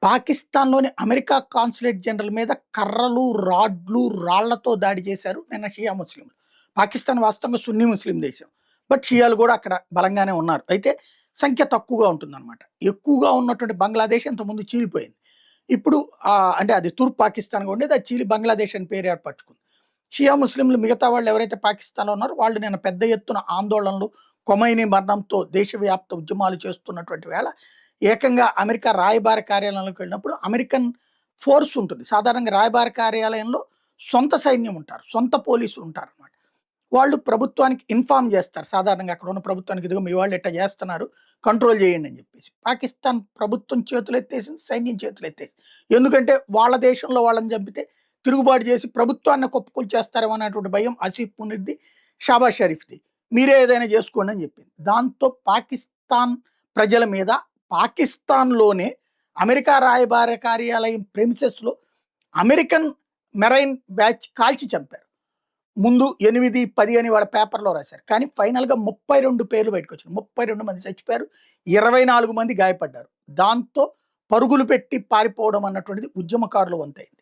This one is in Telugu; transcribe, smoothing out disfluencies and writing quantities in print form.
పాకిస్తాన్‌లోని అమెరికా కాన్సులేట్ జనరల్ మీద కర్రలు, రాడ్లు, రాళ్లతో దాడి చేశారు నిన్న షియా ముస్లింలు. పాకిస్తాన్ వాస్తవంగా సున్నీ ముస్లిం దేశం. బట్ షియాలు కూడా అక్కడ బలంగానే ఉన్నారు. అయితే సంఖ్య తక్కువగా ఉంటుందన్నమాట. ఎక్కువగా ఉన్నటువంటి బంగ్లాదేశ్ ఇంతకుముందు చీలిపోయింది. ఇప్పుడు అంటే అది తూర్పు పాకిస్తాన్‌గా ఉండేది. అది చీలి బంగ్లాదేశ్ అని పేరు ఏర్పరచుకుంది. షియా ముస్లింలు మిగతా వాళ్ళు ఎవరైతే పాకిస్తాన్‌లో ఉన్నారో వాళ్ళు నిన్న పెద్ద ఎత్తున ఆందోళనలు, ఖొమైనీ మరణంతో దేశవ్యాప్త ఉద్యమాలు చేస్తున్నటువంటి వేళ ఏకంగా అమెరికా రాయబార కార్యాలయంలోకి వెళ్ళినప్పుడు అమెరికన్ ఫోర్స్ ఉంటుంది. సాధారణంగా రాయబార కార్యాలయంలో సొంత సైన్యం ఉంటారు. సొంత పోలీసులు ఉంటారనమాట. వాళ్ళు ప్రభుత్వానికి ఇన్ఫార్మ్ చేస్తారు. సాధారణంగా అక్కడ ఉన్న ప్రభుత్వానికి ఇదిగో మీ వాళ్ళు ఇట్టా చేస్తున్నారు, కంట్రోల్ చేయండి అని చెప్పేసి. పాకిస్తాన్ ప్రభుత్వం చేతులెత్తేసింది, సైన్యం చేతులెత్తేసింది. ఎందుకంటే వాళ్ళ దేశంలో వాళ్ళని చంపితే తిరుగుబాటు చేసి ప్రభుత్వాన్ని కుప్పకూల్చేస్తారేమో అనేటువంటి భయం ఆసిఫ్ మునీర్‌ది, షాబాజ్ షరీఫ్‌ది. మీరే ఏదైనా చేసుకోండి అని చెప్పింది. దాంతో పాకిస్తాన్ ప్రజల మీద పాకిస్తాన్‌లోనే అమెరికా రాయబార కార్యాలయం ప్రెమిసెస్‌లో అమెరికన్ మెరైన్ బ్యాచ్ కాల్చి చంపారు. ముందు 8, 10 అని వాళ్ళ పేపర్‌లో రాశారు. కానీ ఫైనల్‌గా 32 పేర్లు బయటకొచ్చాయి. 32 మంది చచ్చిపోయారు. 24 మంది గాయపడ్డారు. దాంతో పరుగులు పెట్టి పారిపోవడం అన్నటువంటిది ఉద్యమకారుల వంతైంది.